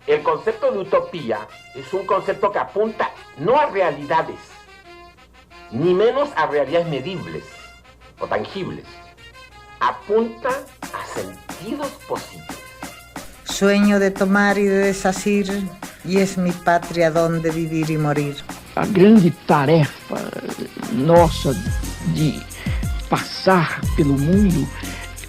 El concepto de utopía es un concepto que apunta no a realidades, ni menos a realidades medibles o tangibles. Apunta a sentidos posibles. Sueño de tomar y de desasir, e es mi patria donde vivir e morir. A grande tarefa nossa de passar pelo mundo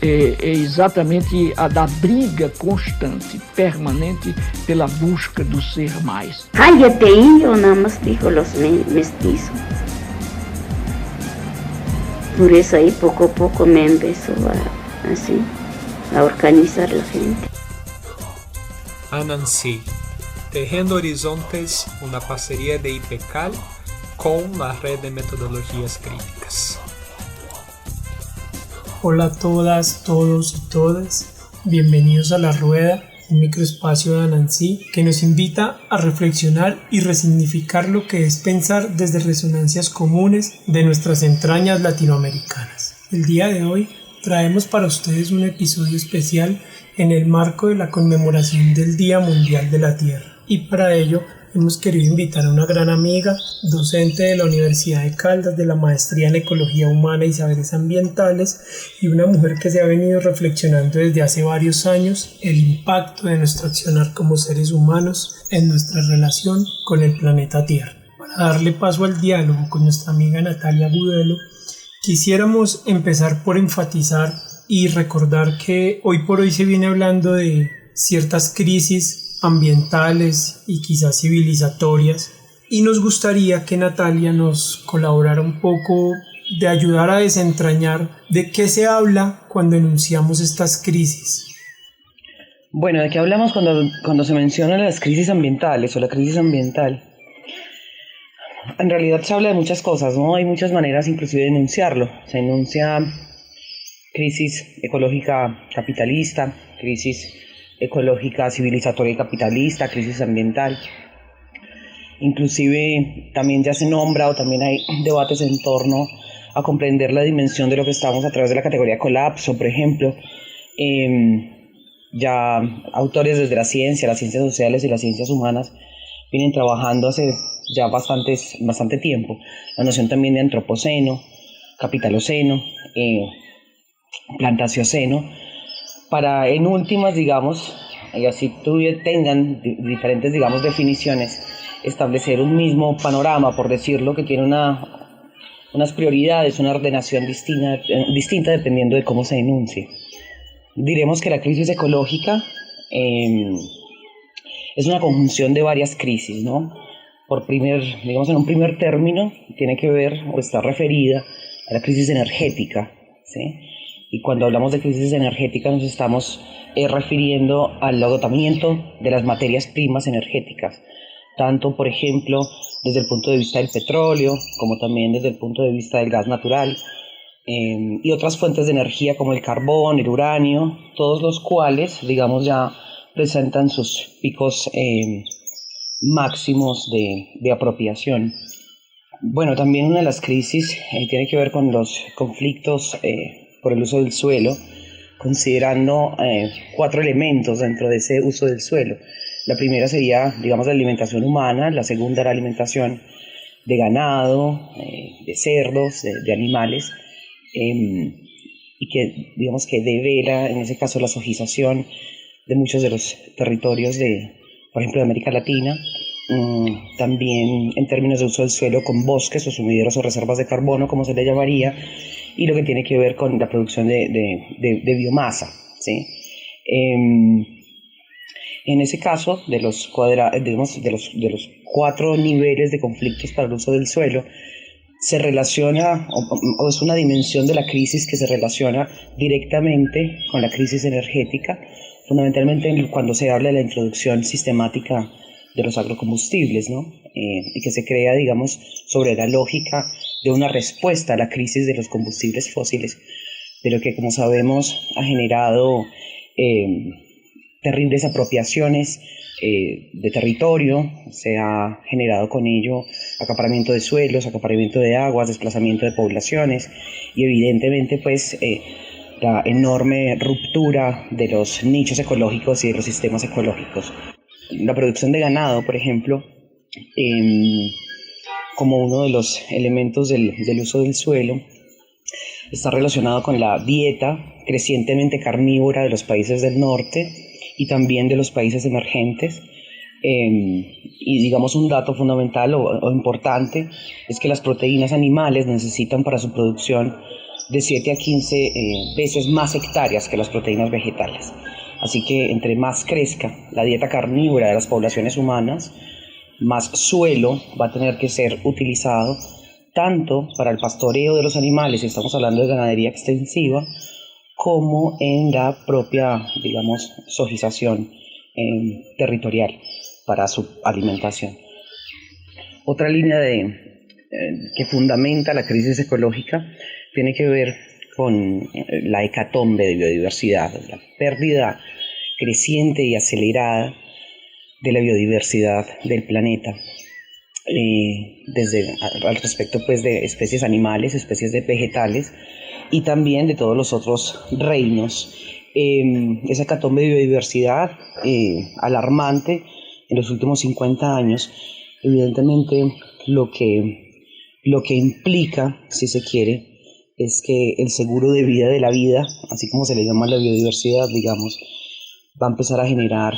é exatamente a da briga constante, permanente, pela busca do ser mais. Cállate, indio, nada más dijo los mestizos. Por eso ahí poco a poco me empezó a organizar la gente. Anansi, Tejiendo Horizontes, una parcería de IPECAL con la Red de Metodologías Críticas. Hola a todas, todos y todas, bienvenidos a La Rueda, un microespacio de Anansi que nos invita a reflexionar y resignificar lo que es pensar desde resonancias comunes de nuestras entrañas latinoamericanas. El día de hoy traemos para ustedes un episodio especial en el marco de la conmemoración del Día Mundial de la Tierra, y para ello hemos querido invitar a una gran amiga, docente de la Universidad de Caldas de la Maestría en Ecología Humana y Saberes Ambientales, y una mujer que se ha venido reflexionando desde hace varios años el impacto de nuestro accionar como seres humanos en nuestra relación con el planeta Tierra. Para darle paso al diálogo con nuestra amiga Natalia Gudelo, quisiéramos empezar por enfatizar y recordar que hoy por hoy se viene hablando de ciertas crisis ambientales y quizás civilizatorias, y nos gustaría que Natalia nos colaborara un poco de ayudar a desentrañar de qué se habla cuando enunciamos estas crisis. Bueno, ¿de qué hablamos cuando se mencionan las crisis ambientales o la crisis ambiental? En realidad se habla de muchas cosas, ¿no? Hay muchas maneras inclusive de enunciarlo. Se enuncia crisis ecológica capitalista, crisis ecológica, civilizatoria y capitalista, crisis ambiental. Inclusive también ya se nombra o también hay debates en torno a comprender la dimensión de lo que estamos a través de la categoría colapso, por ejemplo. Ya autores desde las ciencias sociales y las ciencias humanas vienen trabajando hace ya bastante tiempo la noción también de antropoceno, capitaloceno, plantacioceno, para en últimas, digamos, y así tengan diferentes, digamos, definiciones, establecer un mismo panorama, por decirlo, que tiene unas prioridades, una ordenación distinta dependiendo de cómo se enuncie. Diremos que la crisis ecológica es una conjunción de varias crisis, ¿no? En un primer término, tiene que ver o está referida a la crisis energética, ¿sí? Y cuando hablamos de crisis energética nos estamos refiriendo al agotamiento de las materias primas energéticas, tanto, por ejemplo, desde el punto de vista del petróleo, como también desde el punto de vista del gas natural, y otras fuentes de energía como el carbón, el uranio, todos los cuales, digamos, ya presentan sus picos máximos de apropiación. Bueno, también una de las crisis tiene que ver con los conflictos por el uso del suelo, considerando 4 elementos dentro de ese uso del suelo. La primera sería, digamos, la alimentación humana, la segunda la alimentación de ganado, de cerdos, de animales, y que, digamos, que devela, en ese caso, la sojización de muchos de los territorios por ejemplo, de América Latina. También en términos de uso del suelo con bosques o sumideros o reservas de carbono, como se le llamaría, y lo que tiene que ver con la producción de biomasa, ¿sí? En ese caso, de los 4 niveles de conflictos para el uso del suelo, se relaciona, o es una dimensión de la crisis que se relaciona directamente con la crisis energética, fundamentalmente cuando se habla de la introducción sistemática de los agrocombustibles, ¿no? Y que se crea, digamos, sobre la lógica de una respuesta a la crisis de los combustibles fósiles, pero que, como sabemos, ha generado terribles apropiaciones de territorio, se ha generado con ello acaparamiento de suelos, acaparamiento de aguas, desplazamiento de poblaciones y evidentemente pues la enorme ruptura de los nichos ecológicos y de los sistemas ecológicos. la producción de ganado, por ejemplo, como uno de los elementos del uso del suelo, está relacionado con la dieta crecientemente carnívora de los países del norte y también de los países emergentes. Y digamos un dato fundamental o importante es que las proteínas animales necesitan para su producción de 7 a 15 veces más hectáreas que las proteínas vegetales. Así que entre más crezca la dieta carnívora de las poblaciones humanas, más suelo va a tener que ser utilizado tanto para el pastoreo de los animales, si estamos hablando de ganadería extensiva, como en la propia, digamos, sojización territorial para su alimentación. Otra línea que fundamenta la crisis ecológica tiene que ver con la hecatombe de biodiversidad, la pérdida creciente y acelerada de la biodiversidad del planeta, al respecto pues de especies animales, especies de vegetales y también de todos los otros reinos. Esa hecatombe de biodiversidad alarmante en los últimos 50 años, evidentemente lo que implica, si se quiere, es que el seguro de vida de la vida, así como se le llama a la biodiversidad, digamos, va a empezar a generar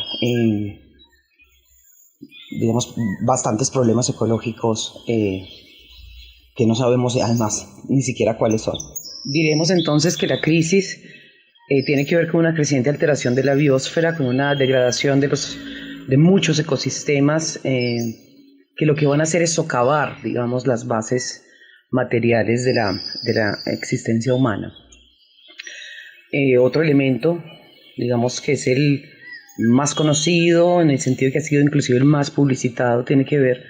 digamos, bastantes problemas ecológicos que no sabemos además ni siquiera cuáles son. Diremos entonces que la crisis tiene que ver con una creciente alteración de la biosfera, con una degradación de muchos ecosistemas que lo que van a hacer es socavar, digamos, las bases materiales de la existencia humana. Otro elemento, digamos, que es el más conocido, en el sentido de que ha sido inclusive el más publicitado, tiene que ver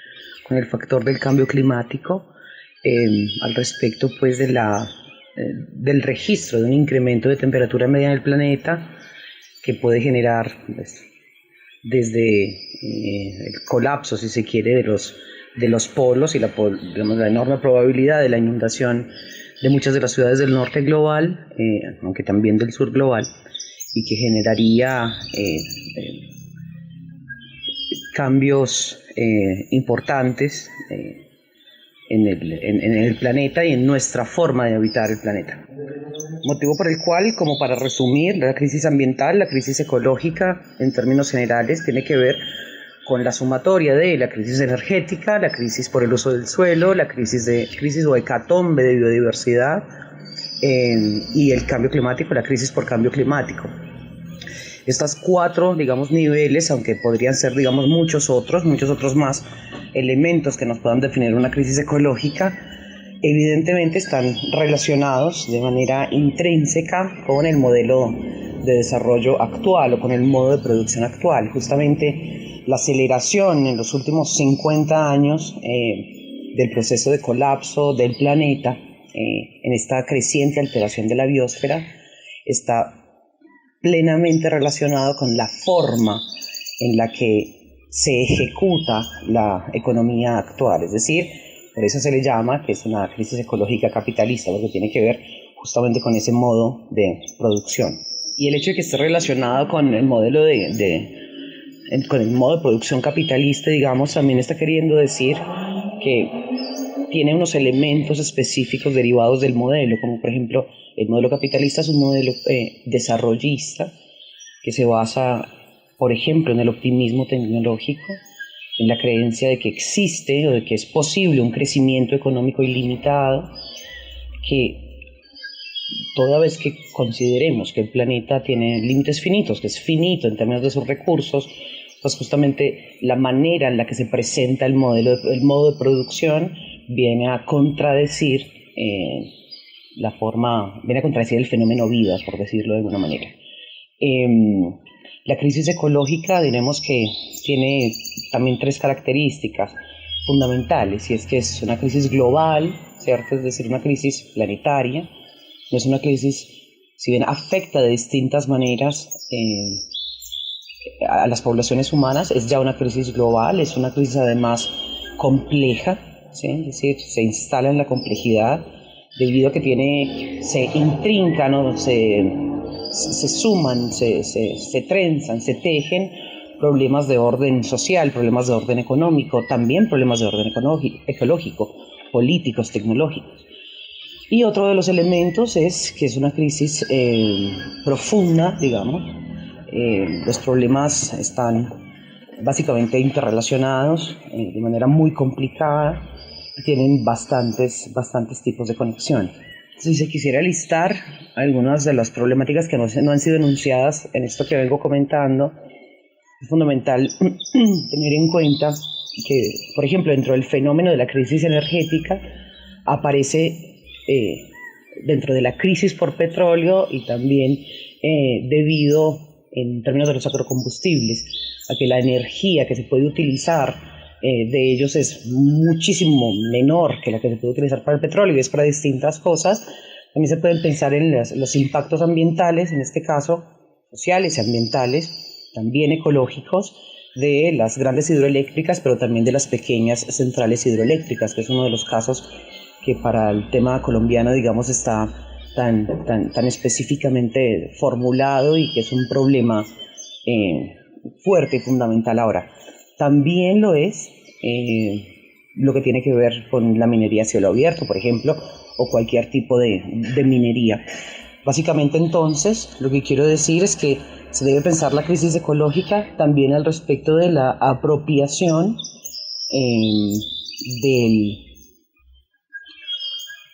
con el factor del cambio climático, al respecto pues del registro de un incremento de temperatura media del planeta que puede generar pues, desde el colapso, si se quiere, de los polos y digamos, la enorme probabilidad de la inundación de muchas de las ciudades del norte global, aunque también del sur global, y que generaría cambios importantes en el planeta y en nuestra forma de habitar el planeta. Motivo por el cual, como para resumir, la crisis ambiental, la crisis ecológica, en términos generales, tiene que ver con la sumatoria de la crisis energética, la crisis por el uso del suelo, la crisis o hecatombe de biodiversidad, y el cambio climático, la crisis por cambio climático. Estas 4, digamos, niveles, aunque podrían ser, digamos, muchos otros más elementos que nos puedan definir una crisis ecológica, evidentemente están relacionados de manera intrínseca con el modelo de desarrollo actual o con el modo de producción actual. Justamente la aceleración en los últimos 50 años del proceso de colapso del planeta, en esta creciente alteración de la biosfera, está plenamente relacionado con la forma en la que se ejecuta la economía actual. Es decir, por eso se le llama que es una crisis ecológica capitalista, porque tiene que ver justamente con ese modo de producción. Y el hecho de que esté relacionado con el modelo con el modo de producción capitalista, digamos, también está queriendo decir que tiene unos elementos específicos derivados del modelo, como por ejemplo el modelo capitalista es un modelo desarrollista que se basa, por ejemplo, en el optimismo tecnológico, en la creencia de que existe o de que es posible un crecimiento económico ilimitado, que toda vez que consideremos que el planeta tiene límites finitos, que es finito en términos de sus recursos, pues justamente la manera en la que se presenta el modo de producción viene a contradecir el fenómeno vida, por decirlo de alguna manera. La crisis ecológica, diremos que tiene también 3 características fundamentales, y es que es una crisis global, ¿cierto? Es decir, una crisis planetaria. No es una crisis, si bien afecta de distintas maneras a las poblaciones humanas, es ya una crisis global, es una crisis además compleja, ¿sí? Es decir, se instala en la complejidad debido a que se intrincan, ¿no? se suman, se trenzan, se tejen problemas de orden social, problemas de orden económico, también problemas de orden ecológico, políticos, tecnológicos. Y otro de los elementos es que es una crisis profunda, digamos. Los problemas están básicamente interrelacionados de manera muy complicada y tienen bastantes tipos de conexión. Si se quisiera listar algunas de las problemáticas que no han sido enunciadas en esto que vengo comentando, es fundamental tener en cuenta que, por ejemplo, dentro del fenómeno de la crisis energética aparece dentro de la crisis por petróleo y también debido, en términos de los agrocombustibles, a que la energía que se puede utilizar de ellos es muchísimo menor que la que se puede utilizar para el petróleo y es para distintas cosas. También se pueden pensar en los impactos ambientales, en este caso sociales y ambientales, también ecológicos, de las grandes hidroeléctricas, pero también de las pequeñas centrales hidroeléctricas, que es uno de los casos que para el tema colombiano, digamos, está tan específicamente formulado y que es un problema fuerte y fundamental ahora. También lo es lo que tiene que ver con la minería a cielo abierto, por ejemplo, o cualquier tipo de minería. Básicamente, entonces, lo que quiero decir es que se debe pensar la crisis ecológica también al respecto de la apropiación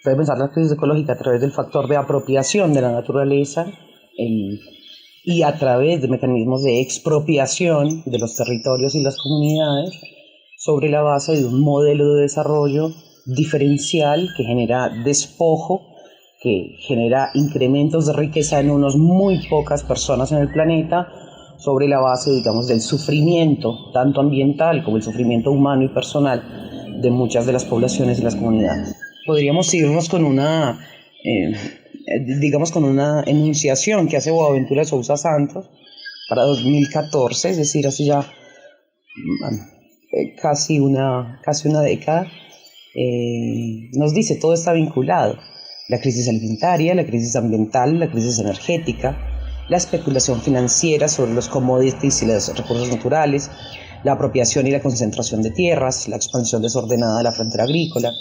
se debe pensar la crisis ecológica a través del factor de apropiación de la naturaleza y a través de mecanismos de expropiación de los territorios y las comunidades sobre la base de un modelo de desarrollo diferencial que genera despojo, que genera incrementos de riqueza en unos muy pocas personas en el planeta, sobre la base, digamos, del sufrimiento, tanto ambiental como el sufrimiento humano y personal de muchas de las poblaciones y las comunidades. Podríamos irnos con una enunciación que hace Boaventura de Sousa Santos para 2014, es decir, hace ya casi una década. Nos dice: todo está vinculado: la crisis alimentaria, la crisis ambiental, la crisis energética, la especulación financiera sobre los commodities y los recursos naturales, la apropiación y la concentración de tierras, la expansión desordenada de la frontera agrícola,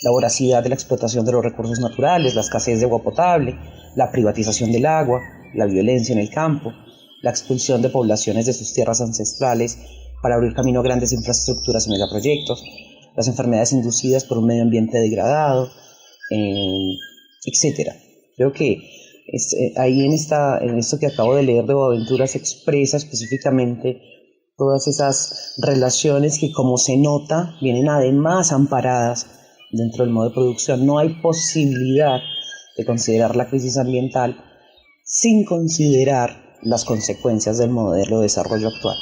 la voracidad de la explotación de los recursos naturales, la escasez de agua potable, la privatización del agua, la violencia en el campo, la expulsión de poblaciones de sus tierras ancestrales para abrir camino a grandes infraestructuras y megaproyectos, las enfermedades inducidas por un medio ambiente degradado, etc. Creo que ahí en esto que acabo de leer de Boaventura se expresa específicamente todas esas relaciones que, como se nota, vienen además amparadas dentro del modo de producción. No hay posibilidad de considerar la crisis ambiental sin considerar las consecuencias del modelo de desarrollo actual.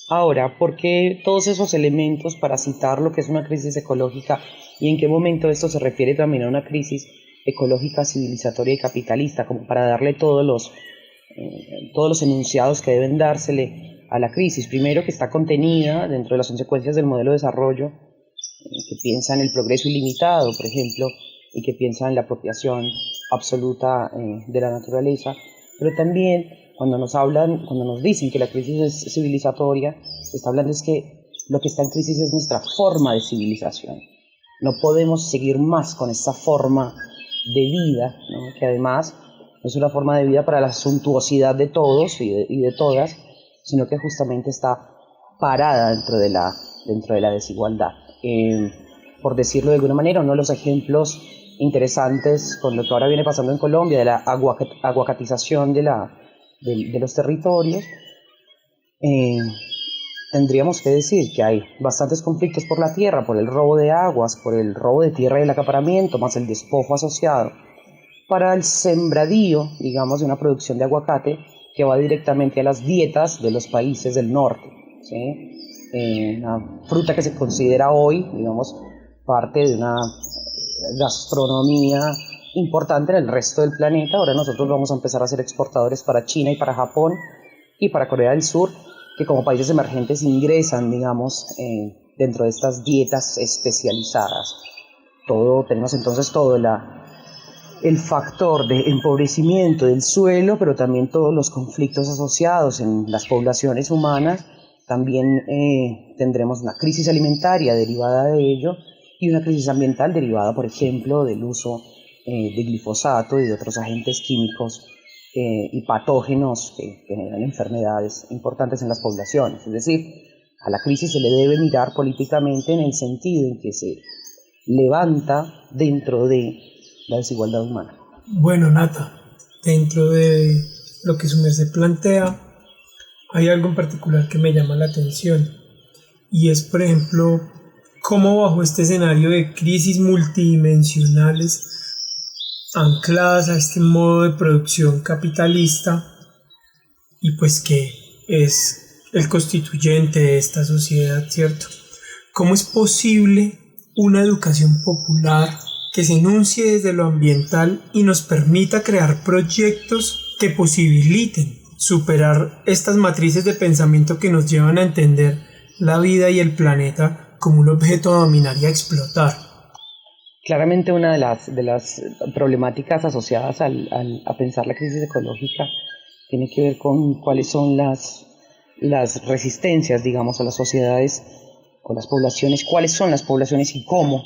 Ahora, ¿por qué todos esos elementos para citar lo que es una crisis ecológica y en qué momento esto se refiere también a una crisis ecológica, civilizatoria y capitalista, como para darle todos los enunciados que deben dársele a la crisis? Primero, que está contenida dentro de las consecuencias del modelo de desarrollo, que piensa en el progreso ilimitado, por ejemplo, y que piensa en la apropiación absoluta de la naturaleza, pero también cuando nos dicen que la crisis es civilizatoria, está hablando es que lo que está en crisis es nuestra forma de civilización. No podemos seguir más con esta forma de vida, ¿no? Que además no es una forma de vida para la suntuosidad de todos y de todas, sino que justamente está parada dentro de la desigualdad. Por decirlo de alguna manera, uno de los ejemplos interesantes con lo que ahora viene pasando en Colombia, de la aguacatización de los territorios, tendríamos que decir que hay bastantes conflictos por la tierra, por el robo de aguas, por el robo de tierra y el acaparamiento, más el despojo asociado, para el sembradío, digamos, de una producción de aguacate que va directamente a las dietas de los países del norte, ¿sí? Una fruta que se considera hoy, digamos, parte de una gastronomía importante en el resto del planeta. Ahora nosotros vamos a empezar a ser exportadores para China y para Japón y para Corea del Sur, que como países emergentes ingresan, digamos, dentro de estas dietas especializadas. Tenemos entonces toda el factor de empobrecimiento del suelo, pero también todos los conflictos asociados en las poblaciones humanas. También tendremos una crisis alimentaria derivada de ello y una crisis ambiental derivada, por ejemplo, del uso de glifosato y de otros agentes químicos y patógenos que generan enfermedades importantes en las poblaciones. Es decir, a la crisis se le debe mirar políticamente en el sentido en que se levanta dentro de la desigualdad humana. Bueno, Nata, dentro de lo que su merced plantea, hay algo en particular que me llama la atención, y es, por ejemplo, cómo bajo este escenario de crisis multidimensionales ancladas a este modo de producción capitalista, y pues que es el constituyente de esta sociedad, ¿cierto? ¿Cómo es posible una educación popular que se enuncie desde lo ambiental y nos permita crear proyectos que posibiliten superar estas matrices de pensamiento que nos llevan a entender la vida y el planeta como un objeto a dominar y a explotar? Claramente una de las problemáticas asociadas a pensar la crisis ecológica tiene que ver con cuáles son las resistencias, digamos, a las sociedades o las poblaciones, cuáles son las poblaciones y cómo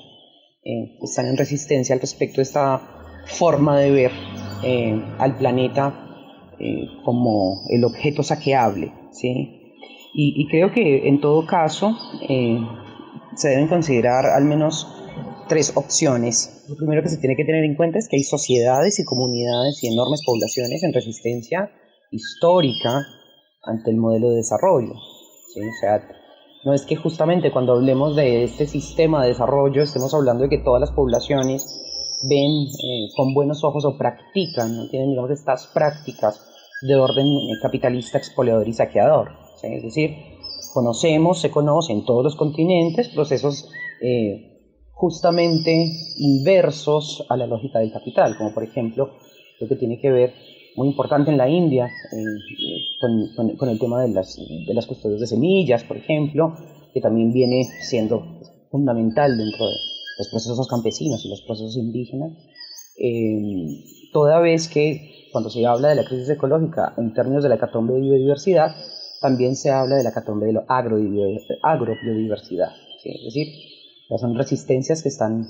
están en resistencia al respecto de esta forma de ver al planeta como el objeto saqueable, ¿sí? Y creo que en todo caso se deben considerar al menos 3 opciones. Lo primero que se tiene que tener en cuenta es que hay sociedades y comunidades y enormes poblaciones en resistencia histórica ante el modelo de desarrollo, ¿sí? O sea, no es que justamente cuando hablemos de este sistema de desarrollo estemos hablando de que todas las poblaciones ven con buenos ojos o practican, ¿no? Tienen, digamos, estas prácticas de orden capitalista, expoliador y saqueador, ¿sí? Es decir, se conoce en todos los continentes procesos justamente inversos a la lógica del capital, como por ejemplo lo que tiene que ver, muy importante en la India, con el tema de las custodias de semillas, por ejemplo, que también viene siendo fundamental dentro de los procesos campesinos y los procesos indígenas, toda vez que cuando se habla de la crisis ecológica en términos de la hecatombe de biodiversidad, también se habla de la hecatombe de la agrobiodiversidad, ¿sí? Es decir, son resistencias que están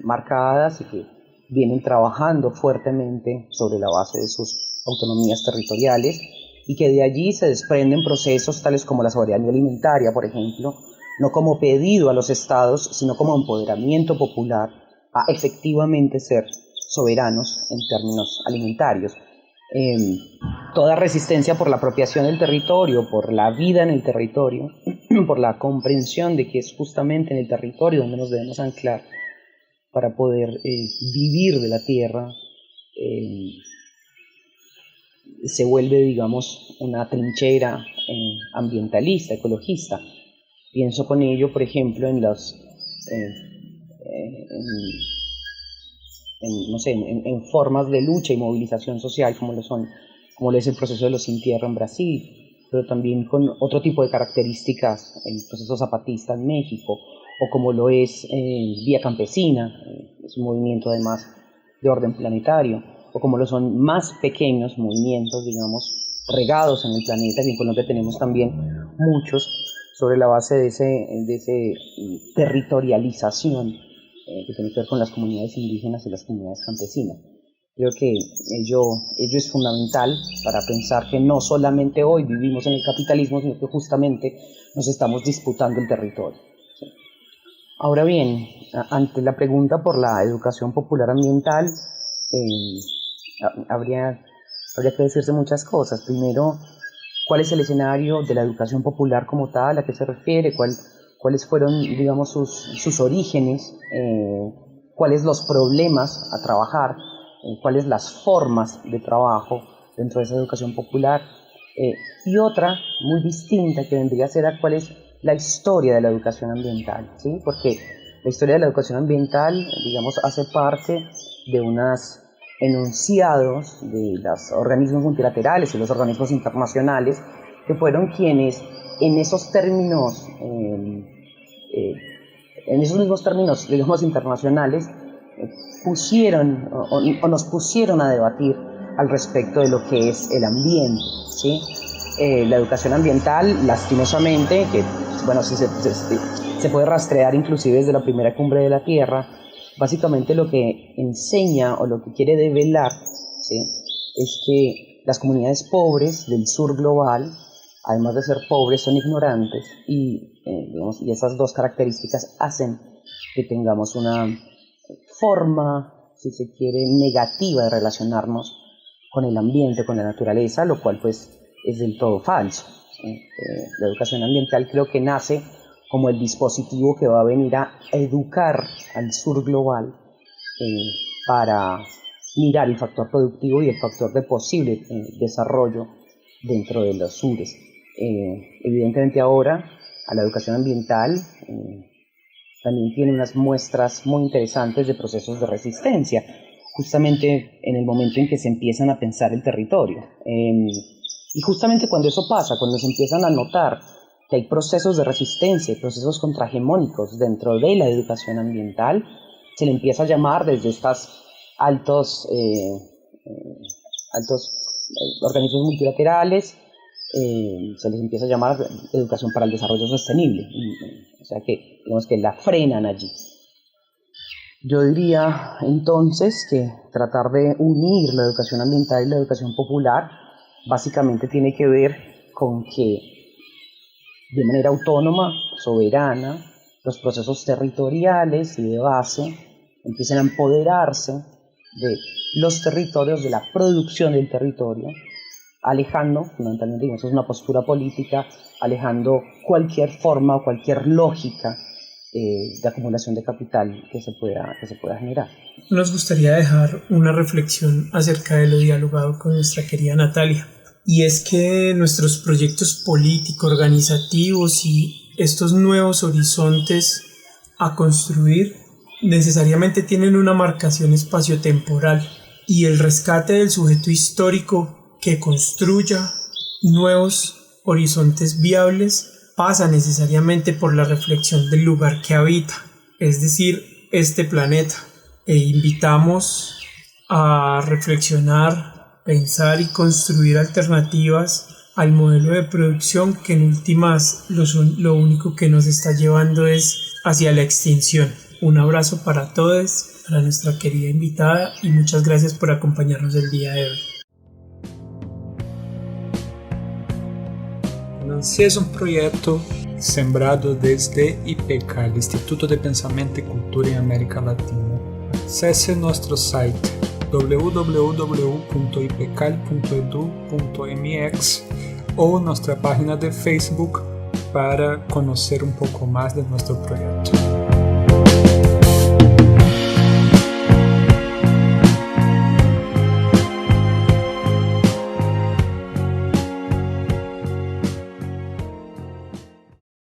marcadas y que vienen trabajando fuertemente sobre la base de sus autonomías territoriales y que de allí se desprenden procesos tales como la soberanía alimentaria, por ejemplo, no como pedido a los estados, sino como empoderamiento popular a efectivamente ser soberanos en términos alimentarios. Toda resistencia por la apropiación del territorio, por la vida en el territorio, por la comprensión de que es justamente en el territorio donde nos debemos anclar para poder vivir de la tierra, se vuelve, digamos, una trinchera ambientalista, ecologista. Pienso con ello, por ejemplo, en formas de lucha y movilización social como lo es el proceso de los Sin Tierra en Brasil, pero también con otro tipo de características, el proceso zapatista en México, o como lo es Vía Campesina, es un movimiento además de orden planetario, o como lo son más pequeños movimientos, digamos, regados en el planeta, y en Colombia tenemos también muchos sobre la base de ese territorialización que tiene que ver con las comunidades indígenas y las comunidades campesinas. Creo que ello es fundamental para pensar que no solamente hoy vivimos en el capitalismo, sino que justamente nos estamos disputando el territorio. ¿Sí? Ahora bien, ante la pregunta por la educación popular ambiental, habría que decirse muchas cosas. Primero, ¿cuál es el escenario de la educación popular como tal? ¿A qué se refiere? ¿Cuáles fueron, digamos, sus orígenes? ¿Cuáles los problemas a trabajar? ¿Cuáles las formas de trabajo dentro de esa educación popular? Y otra, muy distinta, que vendría a ser cuál es la historia de la educación ambiental, ¿sí? Porque la historia de la educación ambiental, digamos, hace parte de unos enunciados de los organismos multilaterales y los organismos internacionales, que fueron quienes en esos términos, en esos mismos términos, digamos, internacionales, pusieron o nos pusieron a debatir al respecto de lo que es el ambiente, ¿sí? La educación ambiental, lastimosamente, que bueno, sí se puede rastrear inclusive desde la primera cumbre de la Tierra, básicamente lo que enseña o lo que quiere develar, ¿sí?, es que las comunidades pobres del sur global, además de ser pobres, son ignorantes y esas dos características hacen que tengamos una forma, si se quiere, negativa de relacionarnos con el ambiente, con la naturaleza, lo cual pues es del todo falso. La educación ambiental creo que nace como el dispositivo que va a venir a educar al sur global para mirar el factor productivo y el factor de posible desarrollo dentro de los sures. Evidentemente ahora a la educación ambiental también tiene unas muestras muy interesantes de procesos de resistencia, justamente en el momento en que se empiezan a pensar el territorio. Y justamente cuando eso pasa, cuando se empiezan a notar que hay procesos de resistencia y procesos contrahegemónicos dentro de la educación ambiental, se le empieza a llamar desde estos altos organismos multilaterales, se les empieza a llamar educación para el desarrollo sostenible, o sea que digamos que la frenan allí. Yo diría entonces que tratar de unir la educación ambiental y la educación popular básicamente tiene que ver con que de manera autónoma, soberana, los procesos territoriales y de base empiecen a empoderarse de los territorios, de la producción del territorio, alejando, fundamentalmente, digamos, es una postura política, alejando cualquier forma o cualquier lógica de acumulación de capital que se pueda generar. Nos gustaría dejar una reflexión acerca de lo dialogado con nuestra querida Natalia, y es que nuestros proyectos políticos, organizativos y estos nuevos horizontes a construir necesariamente tienen una marcación espaciotemporal, y el rescate del sujeto histórico que construya nuevos horizontes viables pasa necesariamente por la reflexión del lugar que habita, es decir, este planeta. E invitamos a reflexionar, pensar y construir alternativas al modelo de producción que en últimas lo único que nos está llevando es hacia la extinción. Un abrazo para todos, para nuestra querida invitada, y muchas gracias por acompañarnos el día de hoy. Nancy es un proyecto sembrado desde IPECAL, Instituto de Pensamento y Cultura en América Latina. Acesse nuestro site www.ipecal.edu.mx o nuestra página de Facebook para conocer un poco más de nuestro proyecto.